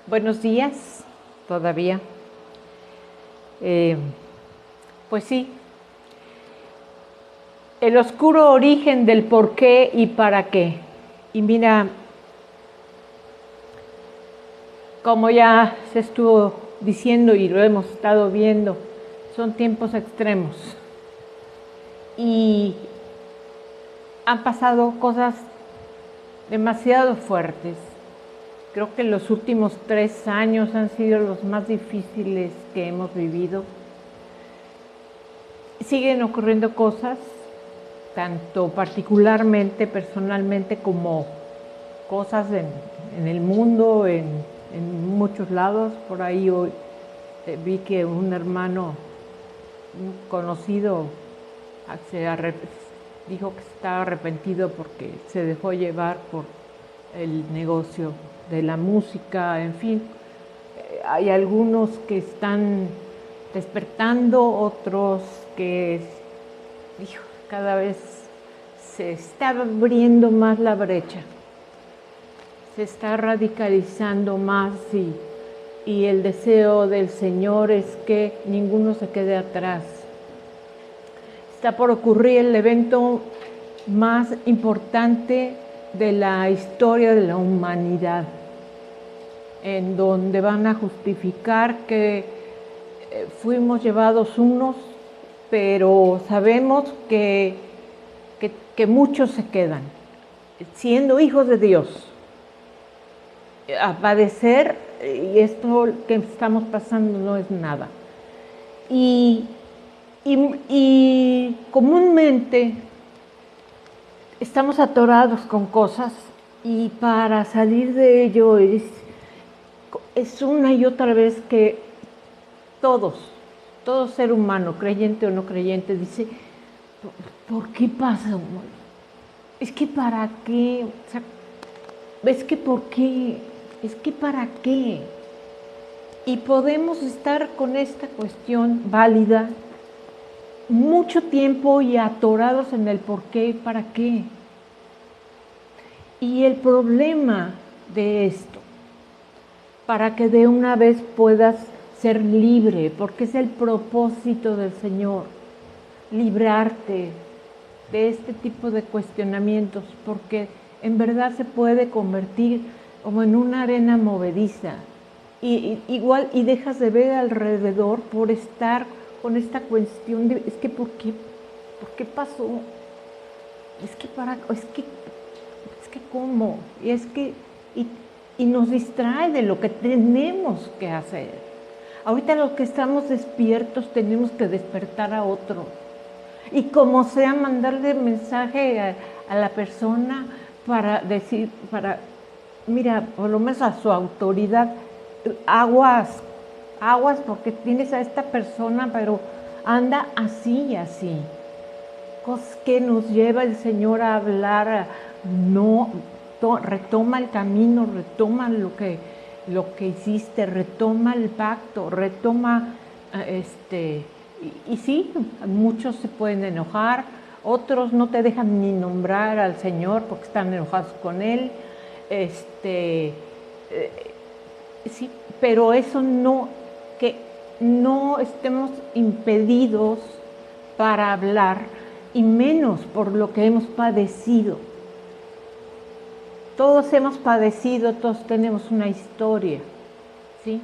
Buenos días, todavía. Pues sí, el oscuro origen del por qué y para qué. Y mira, como ya se estuvo diciendo y lo hemos estado viendo, son tiempos extremos. Y han pasado cosas demasiado fuertes. Creo que los últimos 3 años han sido los más difíciles que hemos vivido. Siguen ocurriendo cosas, tanto particularmente, personalmente, como cosas en el mundo, en muchos lados. Por ahí hoy vi que un hermano, un conocido, dijo que estaba arrepentido porque se dejó llevar por el negocio de la música, en fin. Hay algunos que están despertando, otros que cada vez se está abriendo más la brecha, se está radicalizando más y el deseo del Señor es que ninguno se quede atrás. Está por ocurrir el evento más importante de la historia de la humanidad, en donde van a justificar que fuimos llevados unos, pero sabemos que muchos se quedan, siendo hijos de Dios, a padecer, y esto que estamos pasando no es nada. Y comúnmente estamos atorados con cosas, y para salir de ello es una y otra vez que todo ser humano, creyente o no creyente, dice: ¿por qué pasa? Es que ¿para qué? O sea, es que ¿por qué? Es que ¿para qué? Y podemos estar con esta cuestión válida mucho tiempo y atorados en el por qué y para qué. Y el problema de esto, para que de una vez puedas ser libre, porque es el propósito del Señor, librarte de este tipo de cuestionamientos, porque en verdad se puede convertir como en una arena movediza, igual, y dejas de ver alrededor por estar con esta cuestión de: es que ¿por qué pasó? Es que ¿cómo? Y nos distrae de lo que tenemos que hacer. Ahorita los que estamos despiertos tenemos que despertar a otro. Y como sea, mandarle mensaje a la persona para decir, mira, por lo menos a su autoridad: aguas, porque tienes a esta persona, pero anda así y así. Cosas que nos lleva el Señor a hablar: no, retoma el camino, retoma lo que hiciste, retoma el pacto, retoma y sí, muchos se pueden enojar, otros no te dejan ni nombrar al Señor porque están enojados con Él, sí, pero eso no, que no estemos impedidos para hablar, y menos por lo que hemos padecido. Todos hemos padecido, todos tenemos una historia, ¿sí?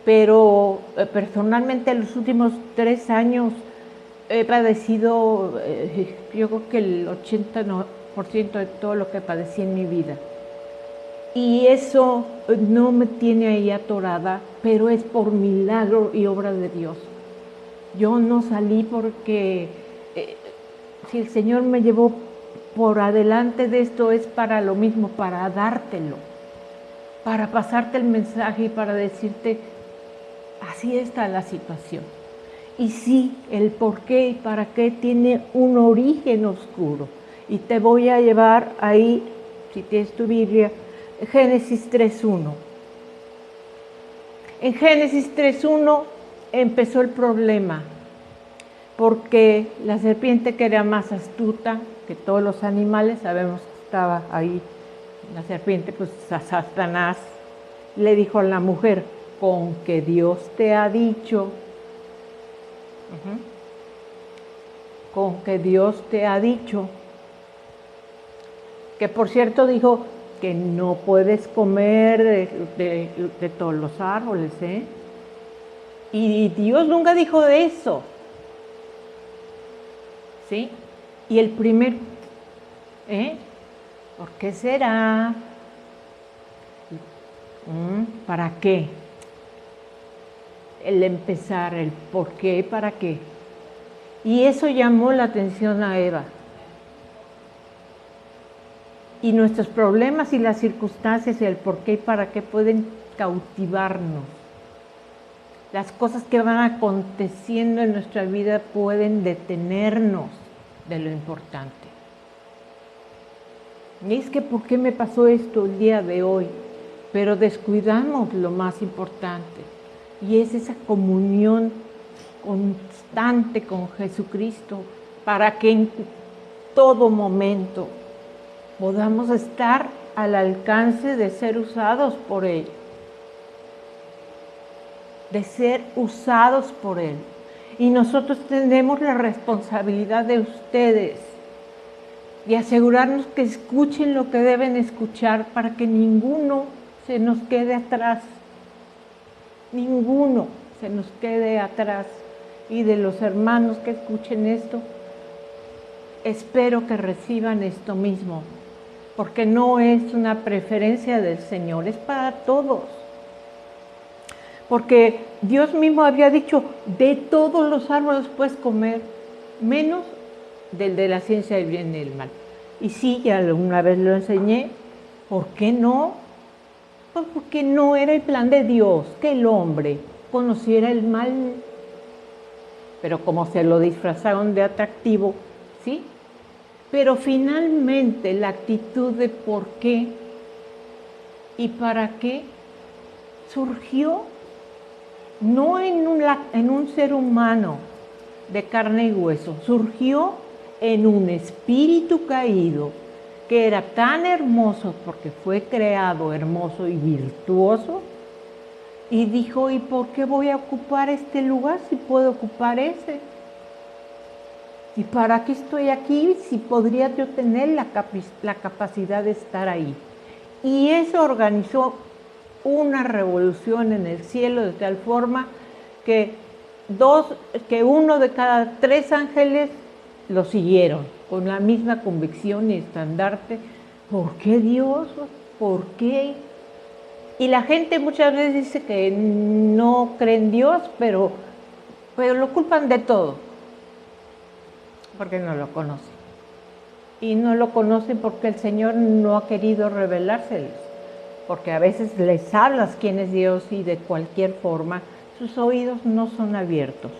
Pero personalmente en los últimos 3 años he padecido, yo creo que el 80% de todo lo que padecí en mi vida. Y eso no me tiene ahí atorada, pero es por milagro y obra de Dios. Yo no salí porque si el Señor me llevó por adelante de esto, es para lo mismo, para dártelo, para pasarte el mensaje y para decirte: así está la situación. Y sí, el por qué y para qué tiene un origen oscuro. Y te voy a llevar ahí, si tienes tu Biblia, Génesis 3:1. En Génesis 3:1 empezó el problema, porque la serpiente, que era más astuta que todos los animales, sabemos que estaba ahí La serpiente, pues a Satanás le dijo a la mujer, con que Dios te ha dicho, con que Dios te ha dicho, que por cierto dijo que no puedes comer de todos los árboles, ¿eh? Y Dios nunca dijo eso, ¿sí? Y el primer, ¿por qué será? ¿Para qué? El empezar, el por qué, para qué. Y eso llamó la atención a Eva. Y nuestros problemas y las circunstancias y el por qué y para qué pueden cautivarnos. Las cosas que van aconteciendo en nuestra vida pueden detenernos de lo importante. Y es que, ¿por qué me pasó esto el día de hoy? Pero descuidamos lo más importante, y es esa comunión constante con Jesucristo, para que en todo momento podamos estar al alcance de ser usados por Él, de ser usados por Él. Y nosotros tenemos la responsabilidad de ustedes, de asegurarnos que escuchen lo que deben escuchar para que ninguno se nos quede atrás. Ninguno se nos quede atrás. Y de los hermanos que escuchen esto, espero que reciban esto mismo, porque no es una preferencia del Señor, es para todos. Porque Dios mismo había dicho, de todos los árboles puedes comer, menos del de la ciencia del bien y del mal. Y sí, ya alguna vez lo enseñé, ¿por qué no? Pues porque no era el plan de Dios que el hombre conociera el mal. Pero como se lo disfrazaron de atractivo, ¿sí? Pero finalmente la actitud de por qué y para qué surgió no en un ser humano de carne y hueso, surgió en un espíritu caído que era tan hermoso porque fue creado hermoso y virtuoso, y dijo, ¿y por qué voy a ocupar este lugar si puedo ocupar ese? ¿Y para qué estoy aquí si podría yo tener la capacidad de estar ahí? Y eso organizó una revolución en el cielo de tal forma que uno de cada 3 ángeles lo siguieron con la misma convicción y estandarte. ¿Por qué Dios? ¿Por qué? Y la gente muchas veces dice que no cree en Dios, pero lo culpan de todo, porque no lo conocen. Y no lo conocen porque el Señor no ha querido revelárseles, porque a veces les hablas quién es Dios y de cualquier forma sus oídos no son abiertos,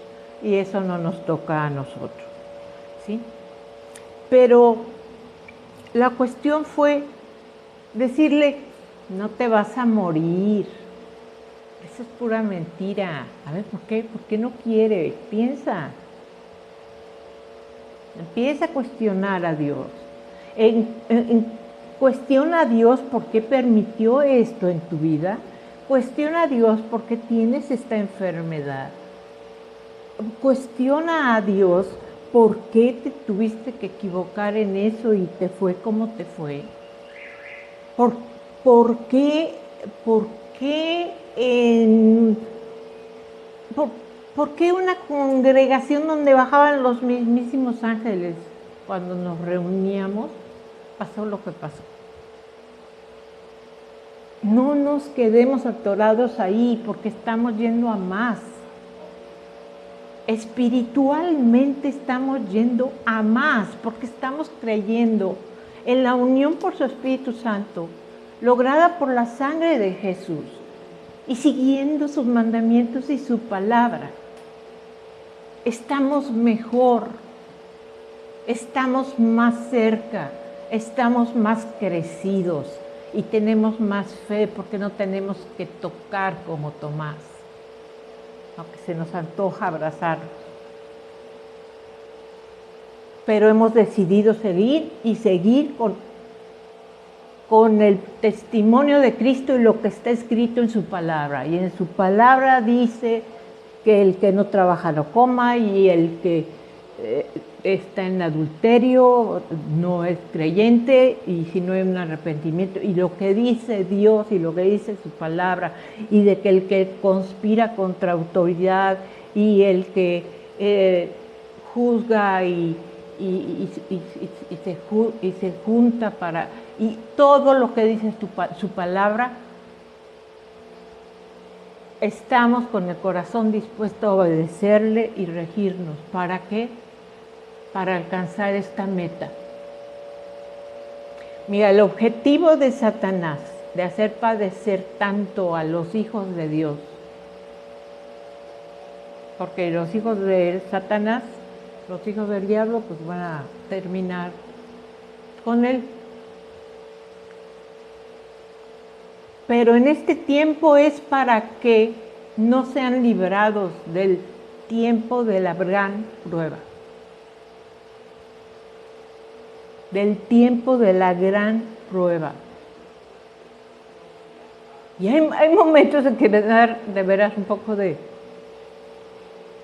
y eso no nos toca a nosotros, ¿sí? Pero la cuestión fue decirle, no te vas a morir, eso es pura mentira. A ver, ¿por qué? ¿Por qué no quiere? Piensa. Empieza a cuestionar a Dios. Cuestiona a Dios por qué permitió esto en tu vida. Cuestiona a Dios por qué tienes esta enfermedad. Cuestiona a Dios por qué te tuviste que equivocar en eso y te fue como te fue. ¿Por qué una congregación donde bajaban los mismísimos ángeles, cuando nos reuníamos, pasó lo que pasó? No nos quedemos atorados ahí, porque estamos yendo a más. Espiritualmente estamos yendo a más, porque estamos creyendo en la unión por su Espíritu Santo, lograda por la sangre de Jesús, y siguiendo sus mandamientos y su palabra. Estamos mejor, estamos más cerca, estamos más crecidos y tenemos más fe, porque no tenemos que tocar como Tomás, aunque se nos antoja abrazarnos. Pero hemos decidido seguir con el testimonio de Cristo y lo que está escrito en su palabra. Y en su palabra dice que el que no trabaja no coma, y el que está en adulterio no es creyente, y si no hay un arrepentimiento, y lo que dice Dios y lo que dice su palabra, y de que el que conspira contra autoridad y el que juzga y se junta para, y todo lo que dice su palabra, estamos con el corazón dispuesto a obedecerle y regirnos. ¿Para qué? Para alcanzar esta meta. Mira, el objetivo de Satanás de hacer padecer tanto a los hijos de Dios, porque los hijos de Satanás, los hijos del diablo, pues van a terminar con él. Pero en este tiempo es para que no sean librados del tiempo de la gran prueba. Del tiempo de la gran prueba. Y hay momentos en que dar de veras un poco de...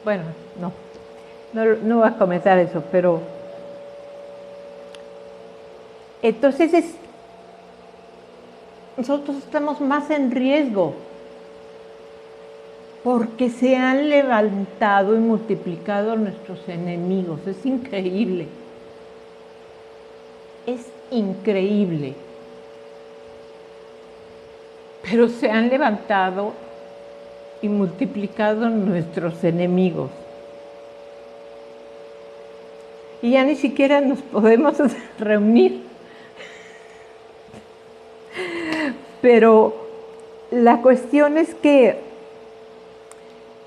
Bueno, no voy a comenzar eso, pero... Entonces nosotros estamos más en riesgo porque se han levantado y multiplicado nuestros enemigos. Es increíble. Es increíble. Pero se han levantado y multiplicado nuestros enemigos. Y ya ni siquiera nos podemos reunir. Pero la cuestión es que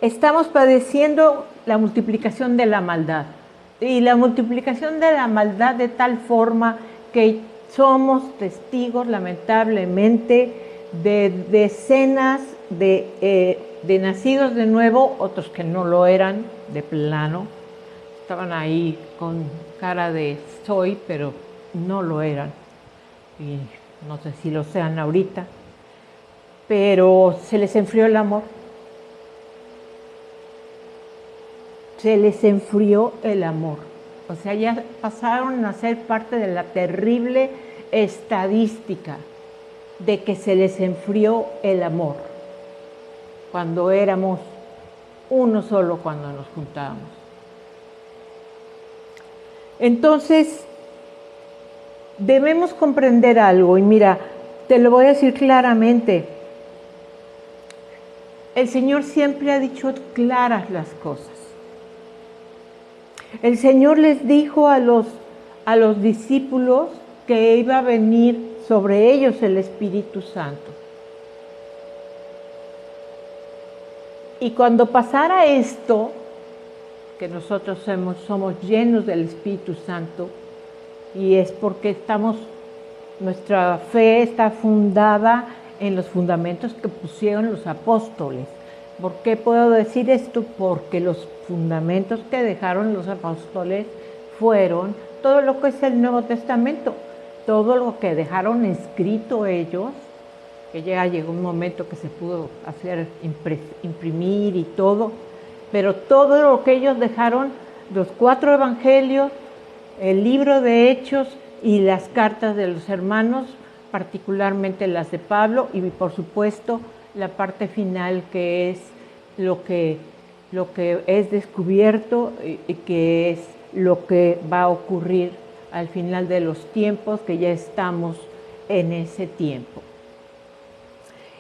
estamos padeciendo la multiplicación de la maldad. Y la multiplicación de la maldad de tal forma que somos testigos, lamentablemente, de decenas de nacidos de nuevo, otros que no lo eran, de plano. Estaban ahí con cara de soy, pero no lo eran. Y no sé si lo sean ahorita, pero se les enfrió el amor. Se les enfrió el amor. O sea, ya pasaron a ser parte de la terrible estadística de que se les enfrió el amor cuando éramos uno solo, cuando nos juntábamos. Entonces, debemos comprender algo, y mira, te lo voy a decir claramente. El Señor siempre ha dicho claras las cosas. El Señor les dijo a los discípulos que iba a venir sobre ellos el Espíritu Santo. Y cuando pasara esto, que nosotros somos llenos del Espíritu Santo, y es porque nuestra fe está fundada en los fundamentos que pusieron los apóstoles. ¿Por qué puedo decir esto? Porque los fundamentos que dejaron los apóstoles fueron todo lo que es el Nuevo Testamento, todo lo que dejaron escrito ellos, que ya llegó un momento que se pudo hacer imprimir y todo, pero todo lo que ellos dejaron, los 4 evangelios, el libro de Hechos y las cartas de los hermanos, particularmente las de Pablo, y por supuesto la parte final, que es lo que es descubierto y que es lo que va a ocurrir al final de los tiempos, que ya estamos en ese tiempo.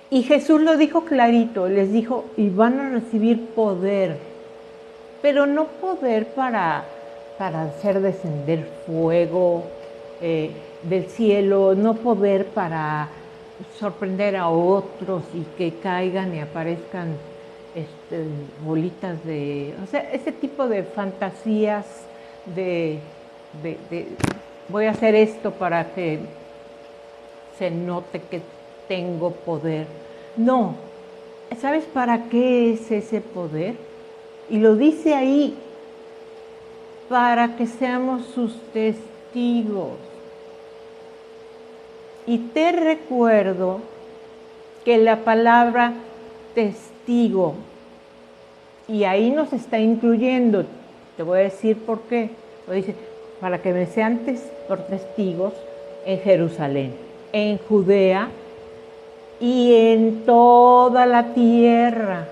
Y Jesús lo dijo clarito, les dijo, y van a recibir poder, pero no poder para hacer descender fuego del cielo, no poder para sorprender a otros y que caigan y aparezcan bolitas o sea, ese tipo de fantasías de voy a hacer esto para que se note que tengo poder. No, ¿sabes para qué es ese poder? Y lo dice ahí, para que seamos sus testigos. Y te recuerdo que la palabra testigo, y ahí nos está incluyendo, te voy a decir por qué. Dice, para que me sean por testigos en Jerusalén, en Judea y en toda la tierra.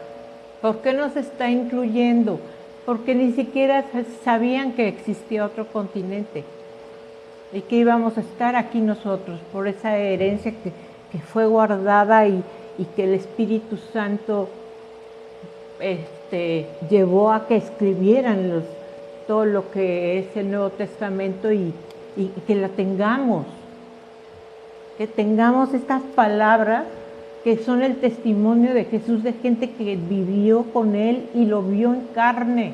¿Por qué nos está incluyendo? Porque ni siquiera sabían que existía otro continente y que íbamos a estar aquí nosotros por esa herencia que fue guardada y que el Espíritu Santo llevó a que escribieran todo lo que es el Nuevo Testamento y que la tengamos, que tengamos estas palabras que son el testimonio de Jesús, de gente que vivió con Él y lo vio en carne.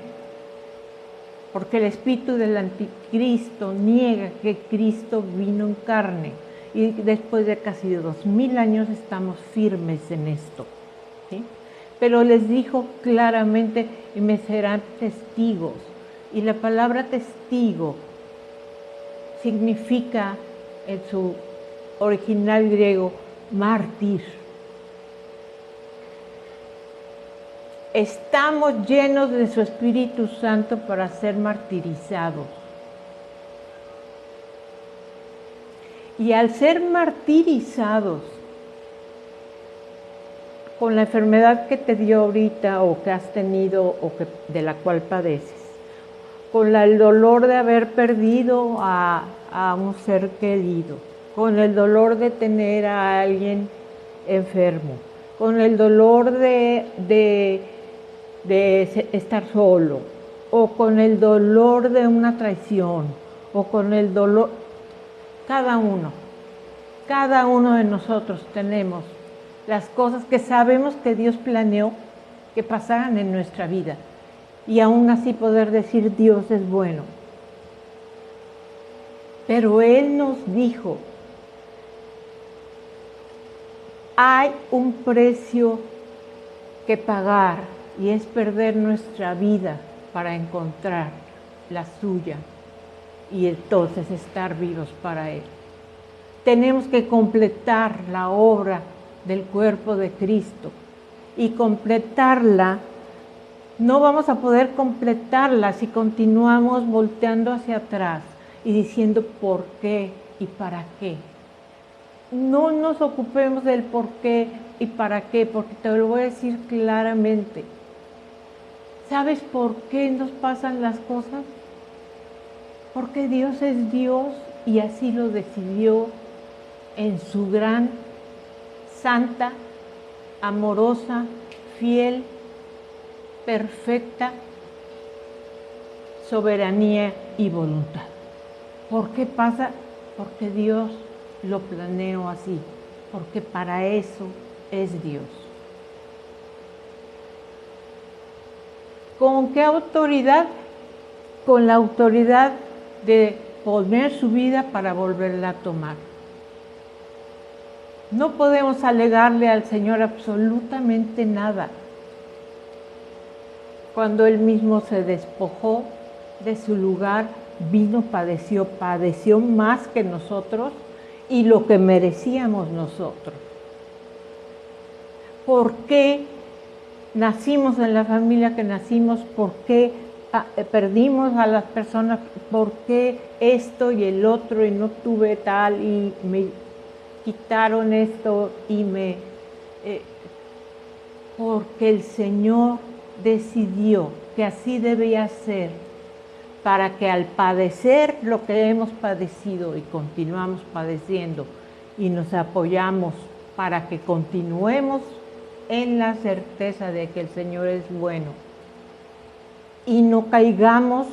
Porque el espíritu del anticristo niega que Cristo vino en carne. Y después de casi 2000 años estamos firmes en esto, ¿sí? Pero les dijo claramente, y me serán testigos. Y la palabra testigo significa en su original griego mártir. Estamos llenos de su Espíritu Santo para ser martirizados. Y al ser martirizados con la enfermedad que te dio ahorita o que has tenido o de la cual padeces, con el dolor de haber perdido a un ser querido, con el dolor de tener a alguien enfermo, con el dolor de estar solo, o con el dolor de una traición, o con el dolor, cada uno de nosotros tenemos las cosas que sabemos que Dios planeó que pasaran en nuestra vida, y aún así poder decir Dios es bueno. Pero Él nos dijo, hay un precio que pagar, y es perder nuestra vida para encontrar la suya y entonces estar vivos para Él. Tenemos que completar la obra del cuerpo de Cristo, y completarla, no vamos a poder completarla si continuamos volteando hacia atrás y diciendo por qué y para qué. No nos ocupemos del por qué y para qué, porque te lo voy a decir claramente. ¿Sabes por qué nos pasan las cosas? Porque Dios es Dios y así lo decidió en su gran, santa, amorosa, fiel, perfecta soberanía y voluntad. ¿Por qué pasa? Porque Dios lo planeó así, porque para eso es Dios. ¿Con qué autoridad? Con la autoridad de poner su vida para volverla a tomar. No podemos alegarle al Señor absolutamente nada. Cuando Él mismo se despojó de su lugar, vino, padeció más que nosotros y lo que merecíamos nosotros. ¿Por qué nacimos en la familia que nacimos? ¿Por qué perdimos a las personas? ¿Por qué esto y el otro y no tuve tal y me quitaron esto y porque el Señor decidió que así debía ser, para que al padecer lo que hemos padecido y continuamos padeciendo y nos apoyamos para que continuemos en la certeza de que el Señor es bueno y no caigamos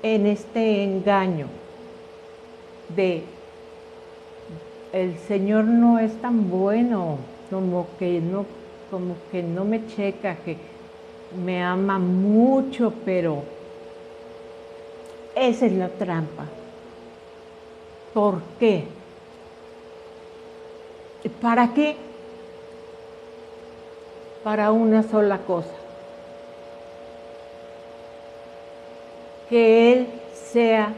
en este engaño de el Señor no es tan bueno, como que no me checa, que me ama mucho, pero esa es la trampa. ¿Por qué? ¿Para qué? Para una sola cosa. Que Él sea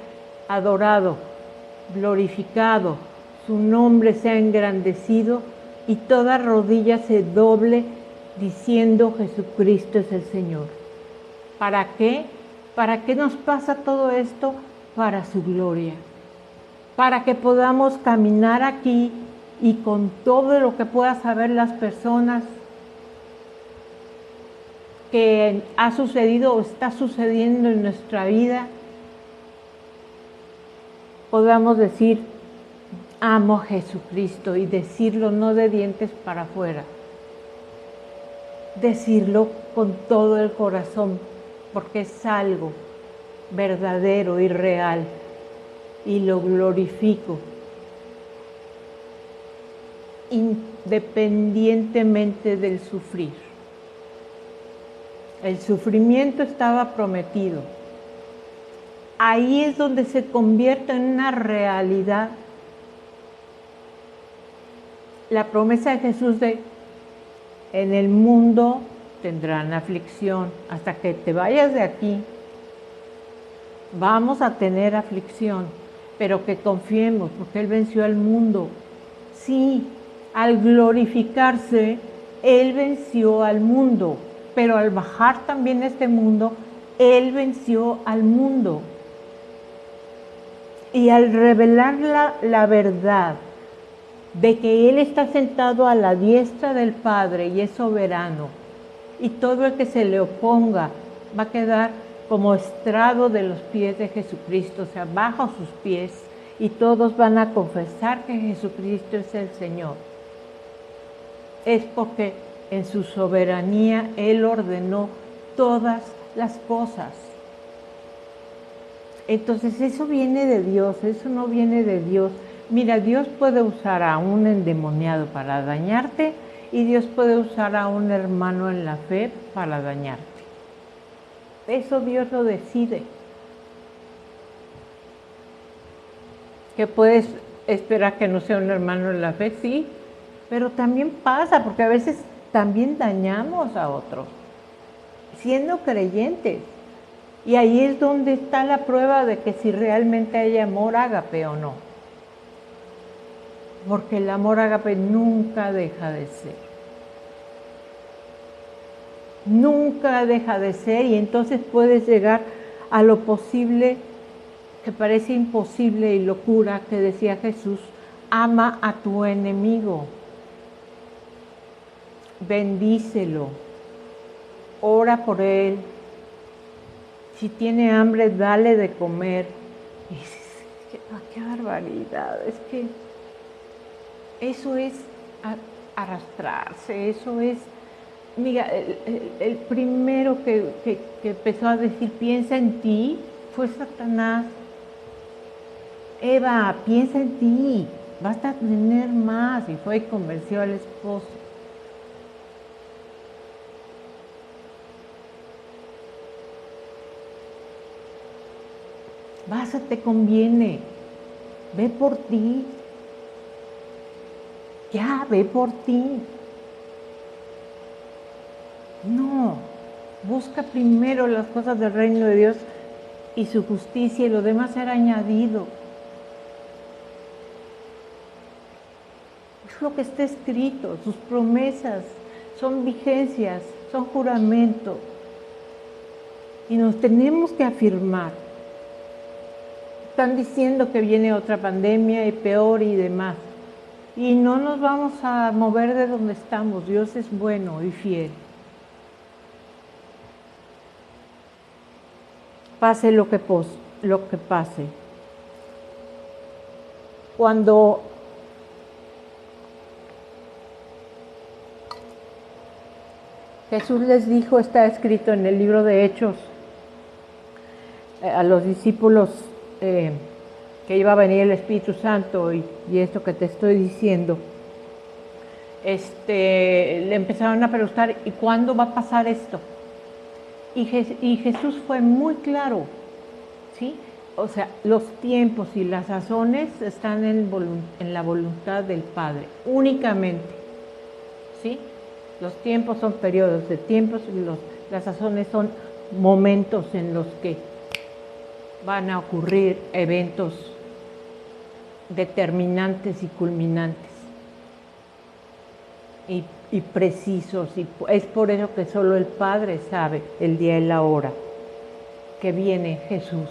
adorado, glorificado, su nombre sea engrandecido y toda rodilla se doble diciendo Jesucristo es el Señor. ¿Para qué? ¿Para qué nos pasa todo esto? Para su gloria. Para que podamos caminar aquí y con todo lo que puedan saber las personas que ha sucedido o está sucediendo en nuestra vida, podamos decir, amo a Jesucristo, y decirlo no de dientes para afuera, decirlo con todo el corazón, porque es algo verdadero y real, y lo glorifico, independientemente del sufrir. El sufrimiento estaba prometido. Ahí es donde se convierte en una realidad la promesa de Jesús de en el mundo tendrán aflicción. Hasta que te vayas de aquí, vamos a tener aflicción, pero que confiemos, porque Él venció al mundo. Sí, al glorificarse, Él venció al mundo, pero al bajar también a este mundo, Él venció al mundo. Y al revelar la verdad de que Él está sentado a la diestra del Padre y es soberano, y todo el que se le oponga va a quedar como estrado de los pies de Jesucristo, o sea, bajo sus pies, y todos van a confesar que Jesucristo es el Señor. Es porque en su soberanía Él ordenó todas las cosas. Entonces eso viene de Dios, eso no viene de Dios. Mira, Dios puede usar a un endemoniado para dañarte y Dios puede usar a un hermano en la fe para dañarte. Eso Dios lo decide. ¿Que puedes esperar que no sea un hermano en la fe? Sí, pero también pasa, porque a veces también dañamos a otros, siendo creyentes. Y ahí es donde está la prueba de que si realmente hay amor ágape o no. Porque el amor ágape nunca deja de ser. Nunca deja de ser, y entonces puedes llegar a lo posible que parece imposible y locura que decía Jesús: ama a tu enemigo, bendícelo, ora por él, si tiene hambre dale de comer. Y dices, qué barbaridad, es que eso es arrastrarse, eso es. Mira, el primero que empezó a decir piensa en ti fue Satanás. Eva, piensa en ti, vas a tener más, y fue y convenció al esposo. Vas, te conviene, ve por ti, ya, ve por ti. No, busca primero las cosas del reino de Dios y su justicia, y lo demás será añadido. Es lo que está escrito, sus promesas son vigencias, son juramentos. Y nos tenemos que afirmar. Están diciendo que viene otra pandemia y peor y demás. Y no nos vamos a mover de donde estamos. Dios es bueno y fiel. Pase lo que pase. Cuando Jesús les dijo, está escrito en el libro de Hechos, a los discípulos que iba a venir el Espíritu Santo y esto que te estoy diciendo, le empezaron a preguntar, ¿y cuándo va a pasar esto? Y Jesús fue muy claro, ¿sí? O sea, los tiempos y las sazones están en la voluntad del Padre, únicamente, ¿sí? Los tiempos son periodos de tiempos y las sazones son momentos en los que van a ocurrir eventos determinantes y culminantes y precisos, y es por eso que solo el Padre sabe el día y la hora que viene Jesús.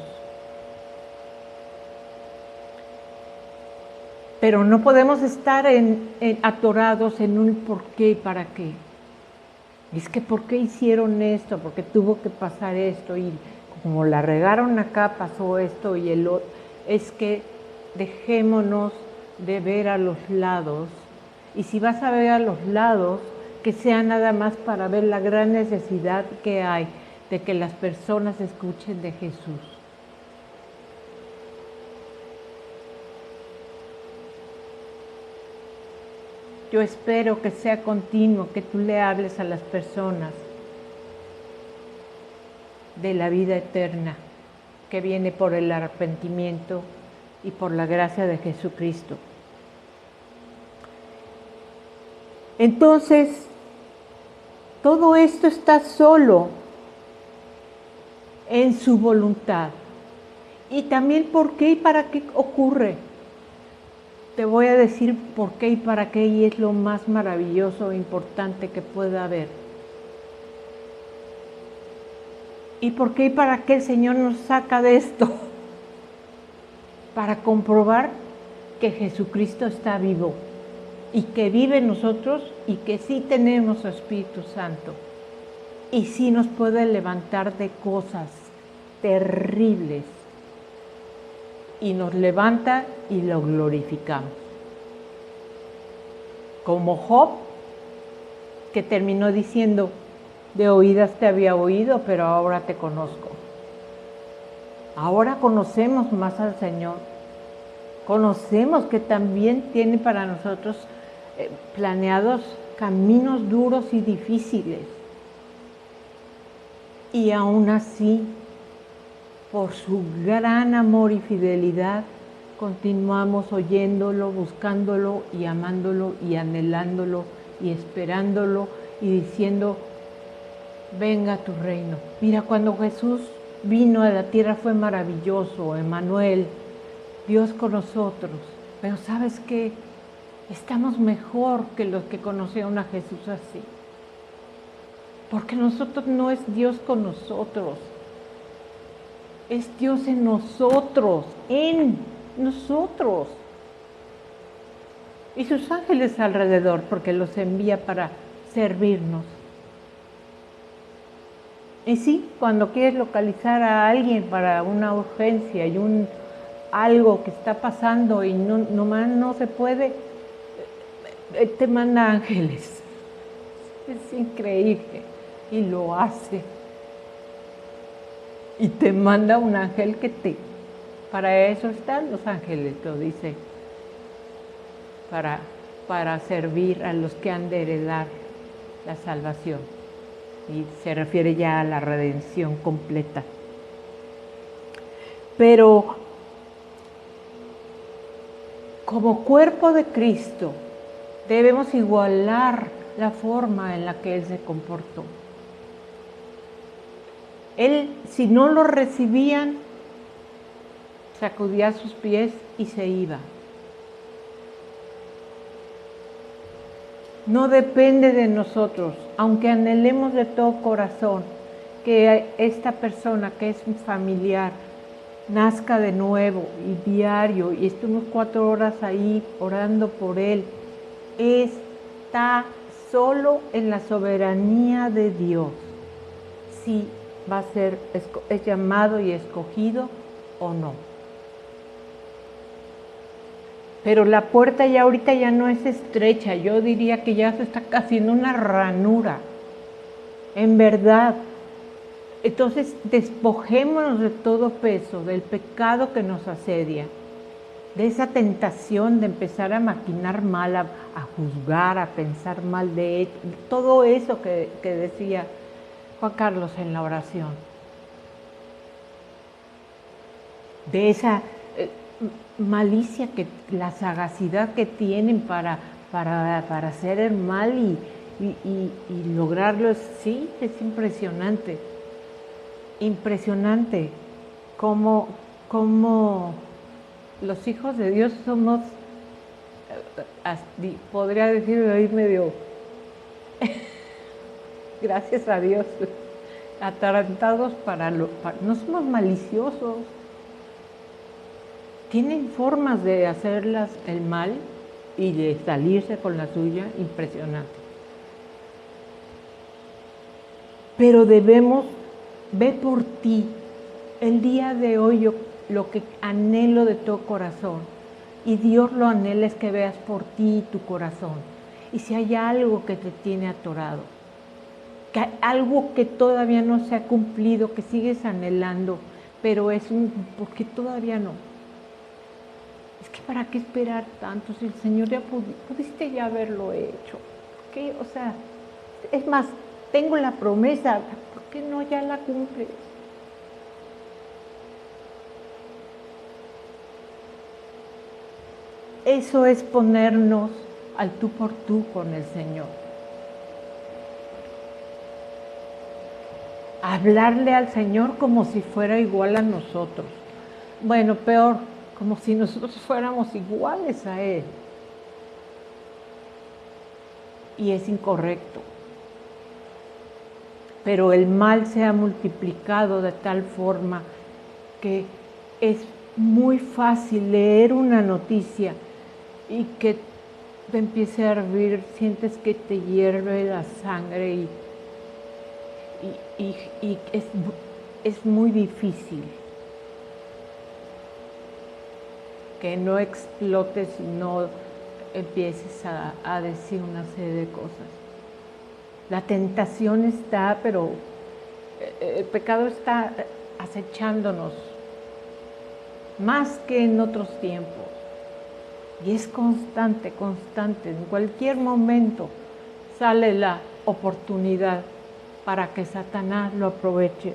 Pero no podemos estar atorados en un por qué y para qué. Y es que ¿por qué hicieron esto? ¿Por qué tuvo que pasar esto? Y como la regaron acá, pasó esto y el otro. Es que dejémonos de ver a los lados. Y si vas a ver a los lados, que sea nada más para ver la gran necesidad que hay de que las personas escuchen de Jesús. Yo espero que sea continuo, que tú le hables a las personas de la vida eterna que viene por el arrepentimiento y por la gracia de Jesucristo. Entonces, todo esto está solo en su voluntad. Y también por qué y para qué ocurre. Te voy a decir por qué y para qué, y es lo más maravilloso e importante que pueda haber. ¿Y por qué y para qué el Señor nos saca de esto? Para comprobar que Jesucristo está vivo y que vive en nosotros y que sí tenemos Espíritu Santo y sí nos puede levantar de cosas terribles y nos levanta y lo glorificamos. Como Job, que terminó diciendo, de oídas te había oído, pero ahora te conozco. Ahora conocemos más al Señor. Conocemos que también tiene para nosotros planeados caminos duros y difíciles. Y aún así, por su gran amor y fidelidad, continuamos oyéndolo, buscándolo y amándolo y anhelándolo y esperándolo y diciendo, venga a tu reino. Mira, cuando Jesús vino a la tierra fue maravilloso, Emmanuel, Dios con nosotros. Pero ¿sabes qué? Estamos mejor que los que conocieron a Jesús así. Porque nosotros no es Dios con nosotros. Es Dios en nosotros, y sus ángeles alrededor, porque los envía para servirnos. Y sí, cuando quieres localizar a alguien para una urgencia y algo que está pasando y nomás no se puede, te manda ángeles. Es increíble y lo hace. Y te manda un ángel para eso están los ángeles, lo dice, para servir a los que han de heredar la salvación. Y se refiere ya a la redención completa. Pero como cuerpo de Cristo debemos igualar la forma en la que Él se comportó. Él, si no lo recibían, sacudía sus pies y se iba. No depende de nosotros, aunque anhelemos de todo corazón que esta persona que es un familiar nazca de nuevo y diario y estemos 4 horas ahí orando por él, está solo en la soberanía de Dios si va a ser es llamado y escogido o no. Pero la puerta ya ahorita ya no es estrecha, yo diría que ya se está haciendo una ranura, en verdad. Entonces despojémonos de todo peso, del pecado que nos asedia, de esa tentación de empezar a maquinar mal, a juzgar, a pensar mal de él, todo eso que decía Juan Carlos en la oración. De esa malicia, la sagacidad que tienen para hacer el mal y lograrlo, sí, es impresionante. Impresionante cómo los hijos de Dios somos, podría decirlo ahí medio, gracias a Dios, atarantados no somos maliciosos. Tienen formas de hacerlas el mal y de salirse con la suya impresionante. Pero debemos, ve por ti. El día de hoy yo lo que anhelo de todo corazón, y Dios lo anhela, es que veas por ti y tu corazón. Y si hay algo que te tiene atorado, que hay algo que todavía no se ha cumplido, que sigues anhelando, pero porque todavía no. Es que ¿para qué esperar tanto si el Señor ya pudiste ya haberlo hecho? ¿Qué? O sea, es más, tengo la promesa, ¿por qué no ya la cumples? Eso es ponernos al tú por tú con el Señor. Hablarle al Señor como si fuera igual a nosotros. Bueno, peor, como si nosotros fuéramos iguales a Él. Y es incorrecto. Pero el mal se ha multiplicado de tal forma que es muy fácil leer una noticia y que te empiece a hervir, sientes que te hierve la sangre y es muy difícil que no explotes y no empieces a decir una serie de cosas. La tentación está, pero el pecado está acechándonos más que en otros tiempos. Y es constante, constante. En cualquier momento sale la oportunidad para que Satanás lo aproveche.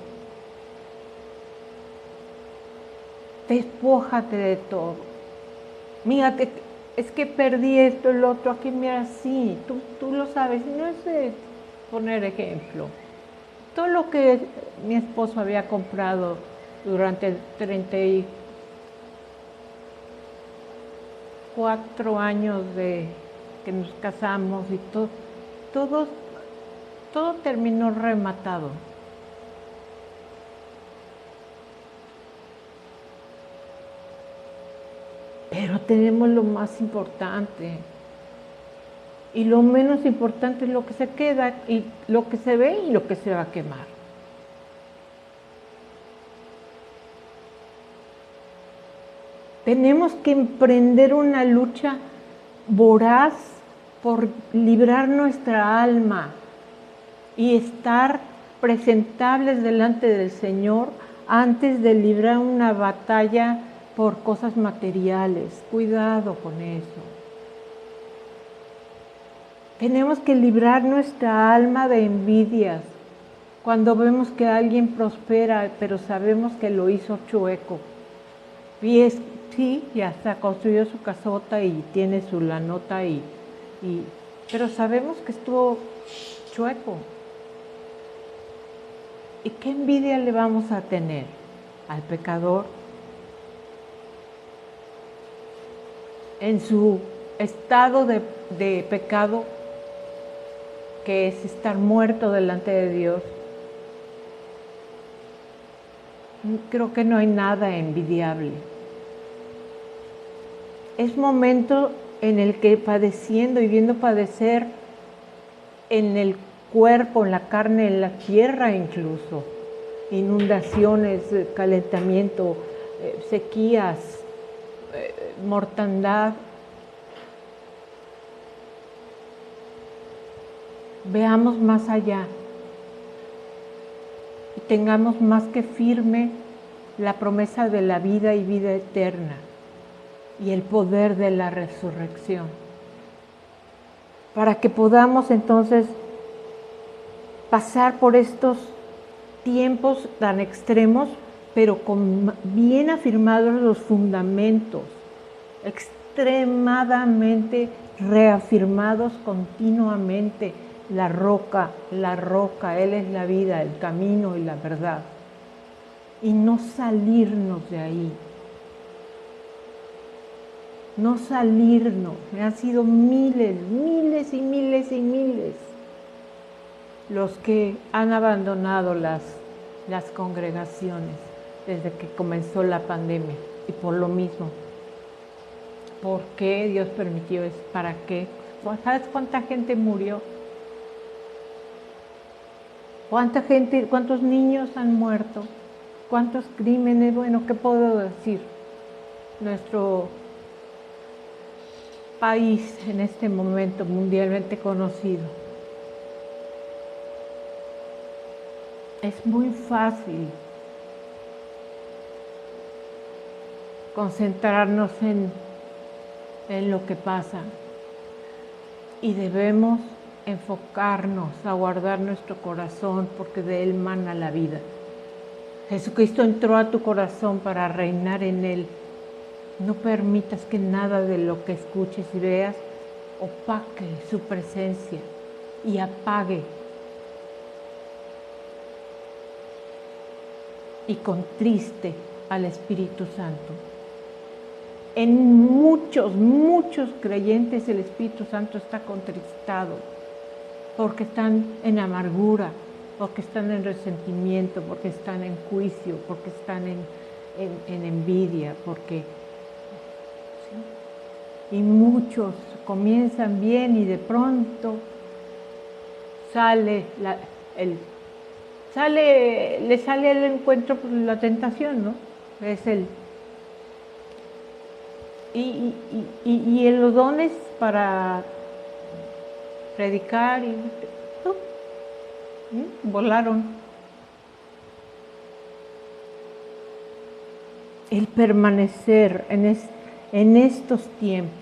Despójate de todo. Mira, es que perdí esto, el otro, aquí mira, sí, tú lo sabes. No es de poner ejemplo. Todo lo que mi esposo había comprado durante 34 años de que nos casamos y todo terminó rematado. Pero tenemos lo más importante. Y lo menos importante es lo que se queda, y lo que se ve y lo que se va a quemar. Tenemos que emprender una lucha voraz por librar nuestra alma y estar presentables delante del Señor antes de librar una batalla por cosas materiales. Cuidado con eso. Tenemos que librar nuestra alma de envidias cuando vemos que alguien prospera, pero sabemos que lo hizo chueco. Y sí, ya hasta construyó su casota y tiene su lanota, pero sabemos que estuvo chueco. ¿Y qué envidia le vamos a tener al pecador en su estado de pecado, que es estar muerto delante de Dios? Creo que no hay nada envidiable. Es momento en el que padeciendo y viendo padecer en el cuerpo, en la carne, en la tierra incluso, inundaciones, calentamiento, sequías, mortandad. Veamos más allá y tengamos más que firme la promesa de la vida y vida eterna y el poder de la resurrección, para que podamos entonces pasar por estos tiempos tan extremos, pero con bien afirmados los fundamentos, extremadamente reafirmados continuamente. La roca, Él es la vida, el camino y la verdad. Y no salirnos de ahí. no salirnos. Han sido miles, miles y miles y miles los que han abandonado las congregaciones desde que comenzó la pandemia. Y por lo mismo, ¿por qué Dios permitió eso? ¿Para qué? ¿Sabes cuánta gente murió? ¿Cuánta gente, cuántos niños han muerto? ¿Cuántos crímenes? Bueno, ¿qué puedo decir? Nuestro país en este momento mundialmente conocido. Es muy fácil concentrarnos en lo que pasa y debemos enfocarnos a guardar nuestro corazón porque de él mana la vida. Jesucristo entró a tu corazón para reinar en él. No permitas que nada de lo que escuches y veas opaque su presencia y apague y contriste al Espíritu Santo. En muchos creyentes el Espíritu Santo está contristado porque están en amargura, porque están en resentimiento, porque están en juicio, porque están en envidia, porque... ¿sí? Y muchos comienzan bien y de pronto le sale el encuentro por la tentación, ¿no? Es y los dones para predicar y volaron. El permanecer en estos tiempos.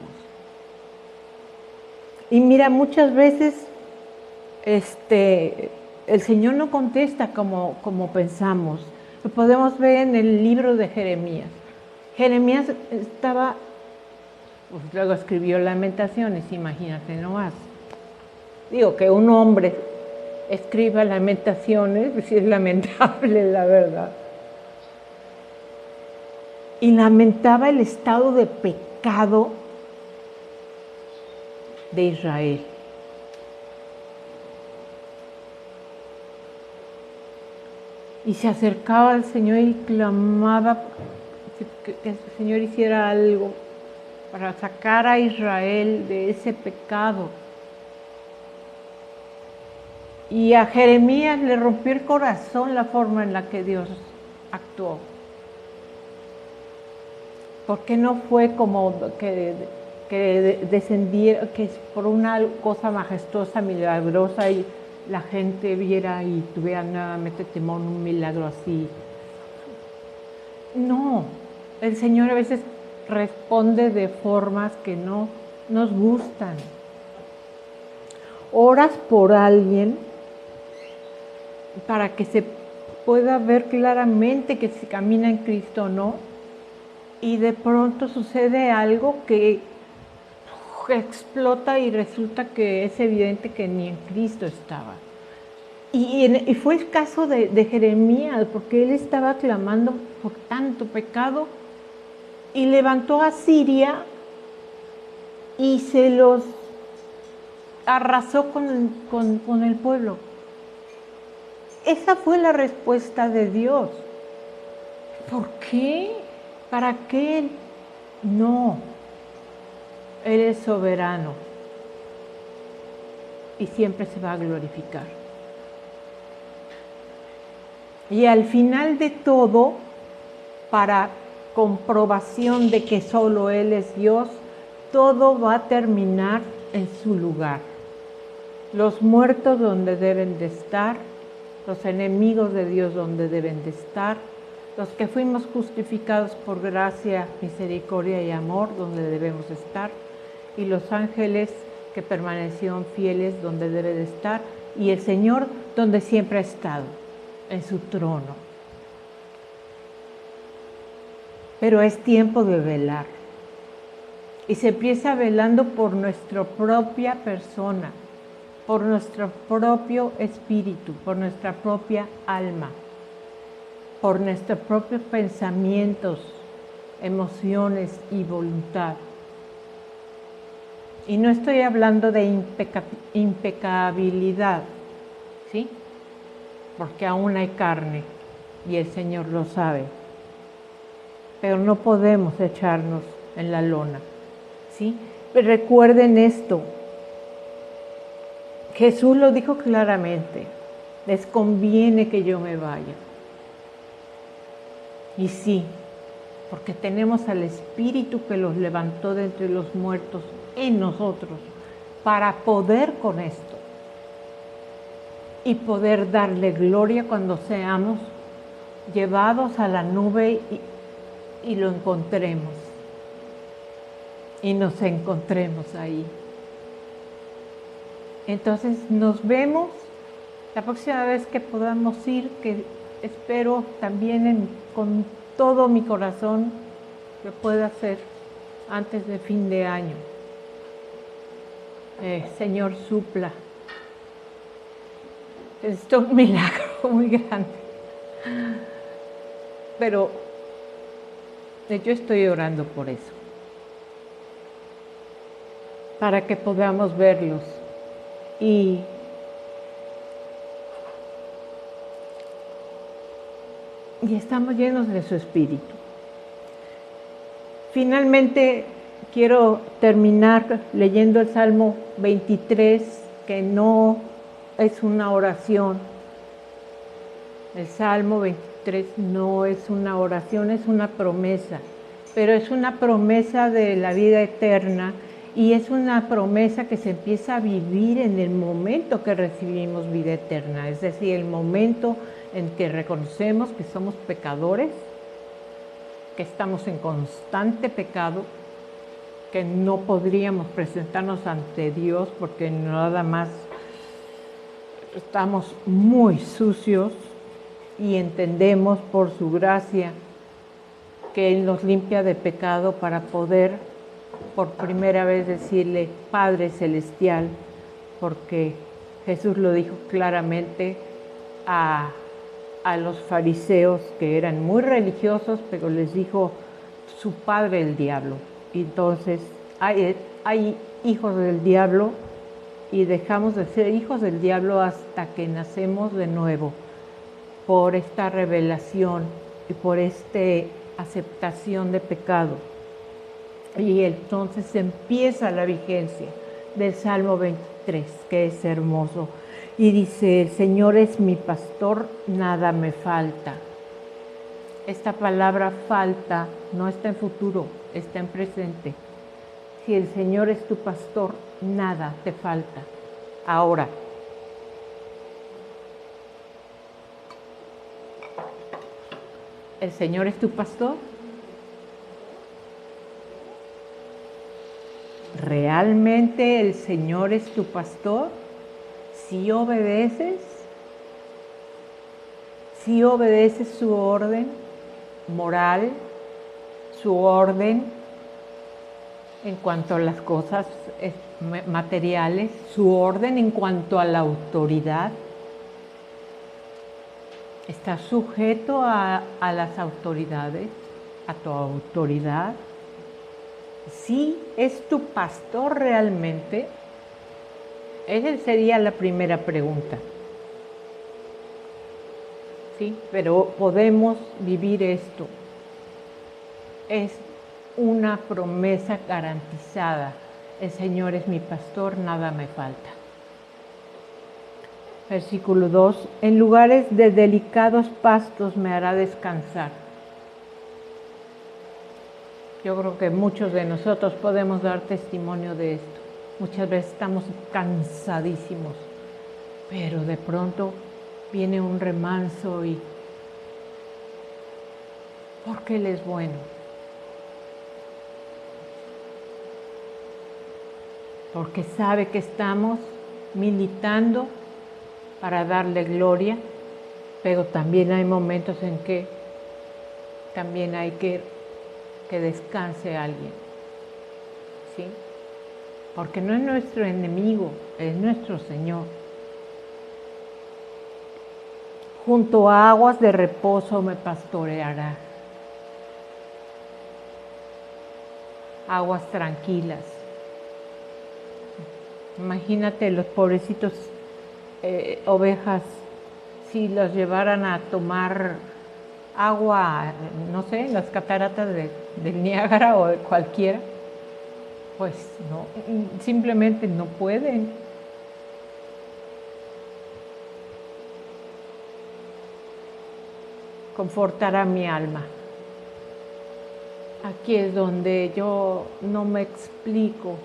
Y mira, muchas veces el Señor no contesta como pensamos. Lo podemos ver en el libro de Jeremías. Jeremías estaba, pues luego escribió Lamentaciones, imagínate nomás. Digo, que un hombre escriba Lamentaciones, pues es lamentable, la verdad. Y lamentaba el estado de pecado de Israel. Y se acercaba al Señor y clamaba que el Señor hiciera algo para sacar a Israel de ese pecado. Y a Jeremías le rompió el corazón la forma en la que Dios actuó. Porque no fue como que descendiera, que por una cosa majestuosa, milagrosa, y la gente viera y tuviera nuevamente temor, un milagro así. No, el Señor a veces responde de formas que no nos gustan. Oras por alguien para que se pueda ver claramente que se camina en Cristo o no, y de pronto sucede algo que explota y resulta que es evidente que ni en Cristo estaba. Y fue el caso de Jeremías, porque él estaba clamando por tanto pecado y levantó a Siria y se los arrasó con el pueblo. Esa fue la respuesta de Dios. ¿Por qué? ¿Para qué? No. Él es soberano y siempre se va a glorificar. Y al final de todo, para comprobación de que solo Él es Dios, todo va a terminar en su lugar. Los muertos donde deben de estar, los enemigos de Dios donde deben de estar, los que fuimos justificados por gracia, misericordia y amor donde debemos estar, y los ángeles que permanecieron fieles donde debe de estar, y el Señor donde siempre ha estado, en su trono. Pero es tiempo de velar. Y se empieza velando por nuestra propia persona, por nuestro propio espíritu, por nuestra propia alma, por nuestros propios pensamientos, emociones y voluntad. Y no estoy hablando de impecabilidad, ¿sí? Porque aún hay carne y el Señor lo sabe. Pero no podemos echarnos en la lona, ¿sí? Pero recuerden esto. Jesús lo dijo claramente. Les conviene que yo me vaya. Y sí, porque tenemos al Espíritu que los levantó de entre los muertos en nosotros para poder con esto y poder darle gloria cuando seamos llevados a la nube y lo encontremos y nos encontremos ahí. Entonces nos vemos la próxima vez que podamos ir, que espero también con todo mi corazón que pueda hacer antes de fin de año. Señor, supla. Esto es un milagro muy grande. Pero yo estoy orando por eso. Para que podamos verlos y estamos llenos de su Espíritu. Finalmente, quiero terminar leyendo el Salmo 23, que no es una oración. El Salmo 23 no es una oración, es una promesa, pero es una promesa de la vida eterna y es una promesa que se empieza a vivir en el momento que recibimos vida eterna, es decir, el momento en que reconocemos que somos pecadores, que estamos en constante pecado, que no podríamos presentarnos ante Dios porque nada más estamos muy sucios y entendemos por su gracia que Él nos limpia de pecado para poder por primera vez decirle Padre Celestial, porque Jesús lo dijo claramente a los fariseos que eran muy religiosos, pero les dijo su padre el diablo. Y entonces hay hijos del diablo y dejamos de ser hijos del diablo hasta que nacemos de nuevo por esta revelación y por esta aceptación de pecado. Y entonces empieza la vigencia del Salmo 23, que es hermoso. Y dice, el Señor es mi pastor, nada me falta. Esta palabra falta no está en futuro, está en presente. Si el Señor es tu pastor, nada te falta. Ahora, ¿el Señor es tu pastor? ¿Realmente el Señor es tu pastor? ¿Si obedeces? ¿Si obedeces su orden moral, su orden en cuanto a las cosas materiales, su orden en cuanto a la autoridad? ¿Estás sujeto a las autoridades, a tu autoridad? ¿Sí es tu pastor realmente? Esa sería la primera pregunta. Sí, pero podemos vivir esto. Es una promesa garantizada. El Señor es mi pastor, nada me falta. Versículo 2. En lugares de delicados pastos me hará descansar. Yo creo que muchos de nosotros podemos dar testimonio de esto. Muchas veces estamos cansadísimos, pero de pronto viene un remanso y porque Él es bueno. Porque sabe que estamos militando para darle gloria, pero también hay momentos en que también hay que descanse alguien, ¿sí? Porque no es nuestro enemigo, es nuestro Señor. Junto a aguas de reposo me pastoreará. Aguas tranquilas. Imagínate los pobrecitos ovejas, si los llevaran a tomar agua, no sé, en las cataratas del Niágara o de cualquiera, pues no, simplemente no pueden. Confortará mi alma. Aquí es donde yo no me explico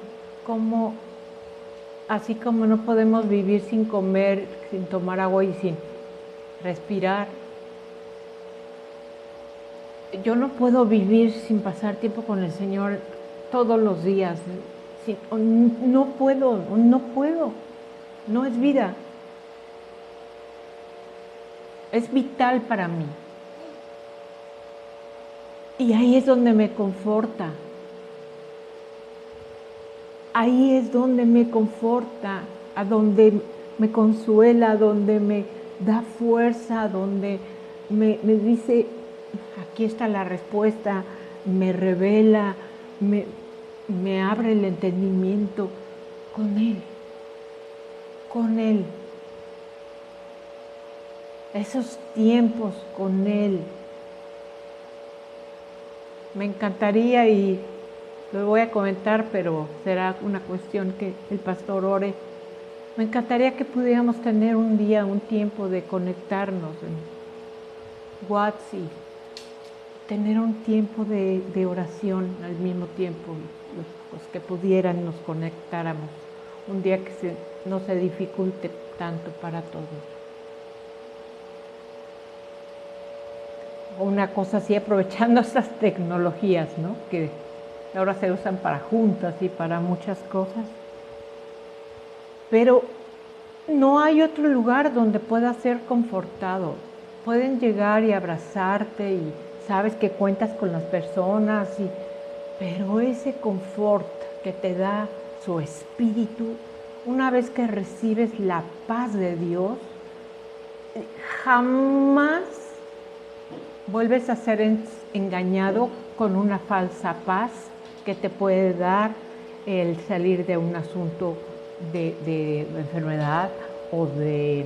cómo, así como no podemos vivir sin comer, sin tomar agua y sin respirar, yo no puedo vivir sin pasar tiempo con el Señor todos los días. No puedo, no es vida. Es vital para mí. Y ahí es donde me conforta. Ahí es donde me conforta, a donde me consuela, donde me da fuerza, donde me dice, aquí está la respuesta, me revela, me abre el entendimiento con Él, con Él. Esos tiempos con Él. Me encantaría, y lo voy a comentar, pero será una cuestión que el pastor ore. Me encantaría que pudiéramos tener un día, un tiempo de conectarnos en WhatsApp y tener un tiempo de oración al mismo tiempo, pues que pudieran nos conectáramos. Un día que no se dificulte tanto para todos. Una cosa así, aprovechando estas tecnologías, ¿no? Que ahora se usan para juntas y para muchas cosas. Pero no hay otro lugar donde puedas ser confortado. Pueden llegar y abrazarte y sabes que cuentas con las personas, pero ese confort que te da su espíritu, una vez que recibes la paz de Dios, jamás vuelves a ser engañado con una falsa paz que te puede dar el salir de un asunto de enfermedad o de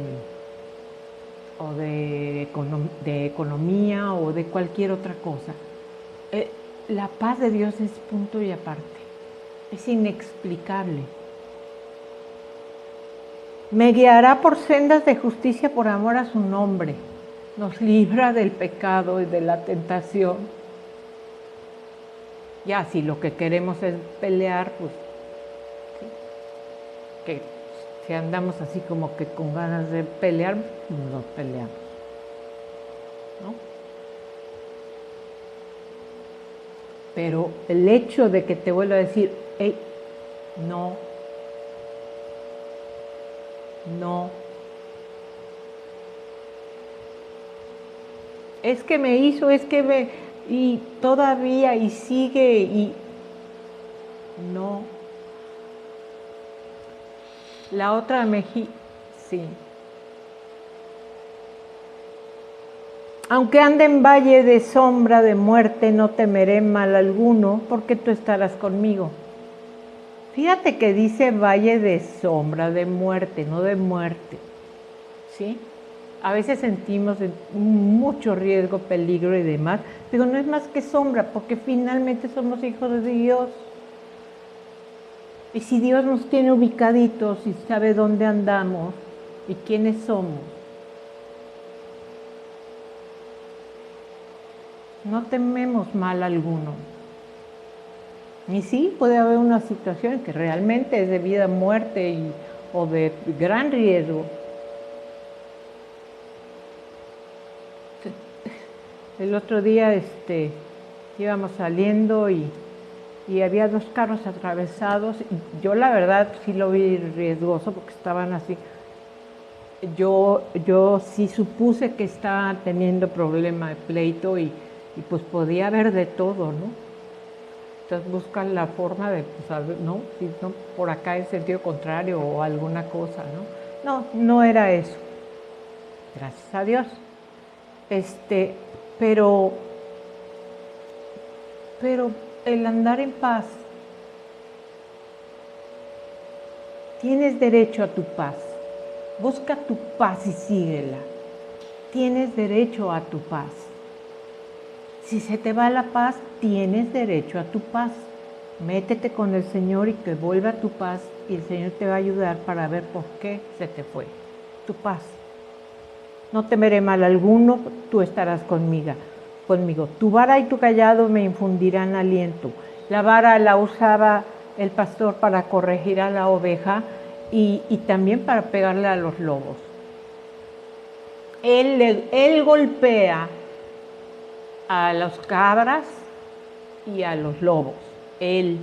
economía o de cualquier otra cosa. La paz de Dios es punto y aparte, es inexplicable. Me guiará por sendas de justicia por amor a su nombre. Nos libra del pecado y de la tentación. Ya, si lo que queremos es pelear, pues ¿sí? Que si andamos así como que con ganas de pelear, nos peleamos, ¿no? Pero el hecho de que te vuelva a decir, hey, no, es que me hizo, y todavía, y sigue, y no. La otra mejilla, sí. Aunque ande en valle de sombra de muerte, no temeré mal alguno, porque tú estarás conmigo. Fíjate que dice valle de sombra de muerte, no de muerte, ¿sí? A veces sentimos mucho riesgo, peligro y demás, pero no es más que sombra, porque finalmente somos hijos de Dios. Y si Dios nos tiene ubicaditos y sabe dónde andamos y quiénes somos, no tememos mal alguno. Y sí, puede haber una situación que realmente es de vida, muerte o de gran riesgo. El otro día íbamos saliendo y había 2 carros atravesados. Yo la verdad sí lo vi riesgoso porque estaban así. Yo sí supuse que estaban teniendo problema de pleito y pues podía haber de todo, ¿no? Entonces buscan la forma de, pues, ¿no? Si no, por acá en sentido contrario o alguna cosa, ¿no? No era eso. Gracias a Dios. Pero el andar en paz Tienes derecho a tu paz. Busca tu paz y síguela. Tienes derecho a tu paz. Si se te va la paz, tienes derecho a tu paz. Métete con el Señor y que vuelva tu paz y el Señor te va a ayudar para ver por qué se te fue tu paz. No temeré mal alguno, tú estarás conmigo. Tu vara y tu callado me infundirán aliento. La vara la usaba el pastor para corregir a la oveja y también para pegarle a los lobos. Él golpea a las cabras y a los lobos. Él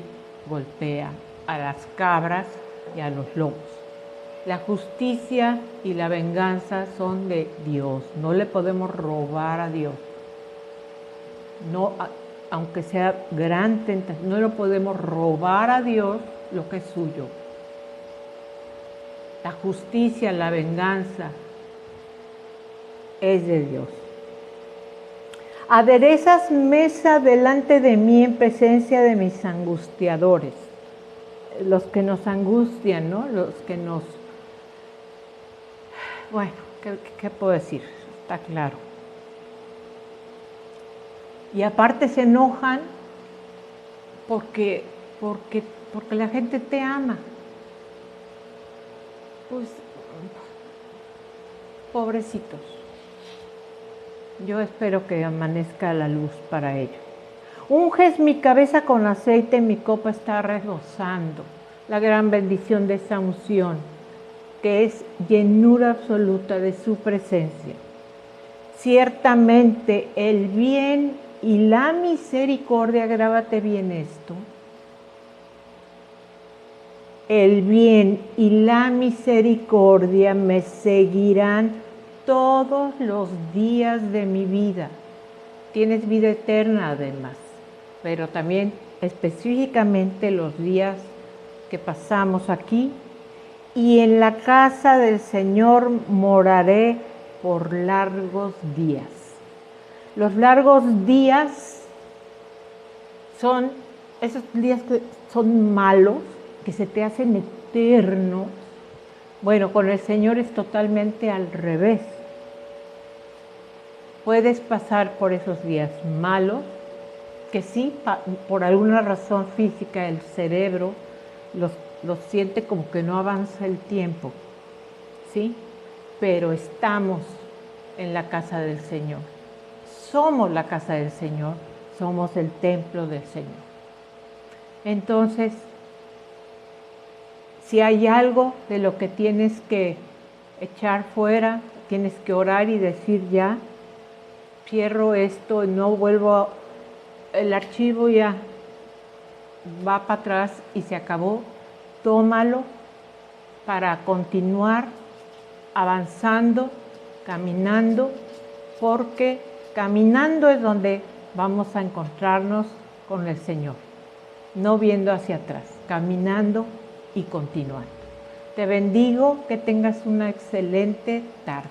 golpea a las cabras y a los lobos. La justicia y la venganza son de Dios. No le podemos robar a Dios. No, aunque sea gran tentación, no lo podemos robar a Dios lo que es suyo. La justicia, la venganza es de Dios. Aderezas mesa delante de mí en presencia de mis angustiadores. Los que nos angustian, ¿no? Los que nos... Bueno, ¿qué puedo decir? Está claro. Y aparte se enojan porque la gente te ama. Pues, pobrecitos. Yo espero que amanezca la luz para ellos. Unges mi cabeza con aceite, mi copa está rebosando. La gran bendición de esa unción, que es llenura absoluta de su presencia. Ciertamente el bien y la misericordia, grábate bien esto, el bien y la misericordia me seguirán todos los días de mi vida. Tienes vida eterna además, pero también específicamente los días que pasamos aquí. Y en la casa del Señor moraré por largos días. Los largos días son esos días que son malos, que se te hacen eternos. Bueno, con el Señor es totalmente al revés. Puedes pasar por esos días malos, que sí, por alguna razón física el cerebro los siente como que no avanza el tiempo, ¿sí? Pero estamos en la casa del Señor. Somos la casa del Señor, somos el templo del Señor. Entonces, si hay algo de lo que tienes que echar fuera, tienes que orar y decir ya, cierro esto, no vuelvo, el archivo ya va para atrás y se acabó. Tómalo para continuar avanzando, caminando, porque caminando es donde vamos a encontrarnos con el Señor, no viendo hacia atrás, caminando y continuando. Te bendigo, que tengas una excelente tarde.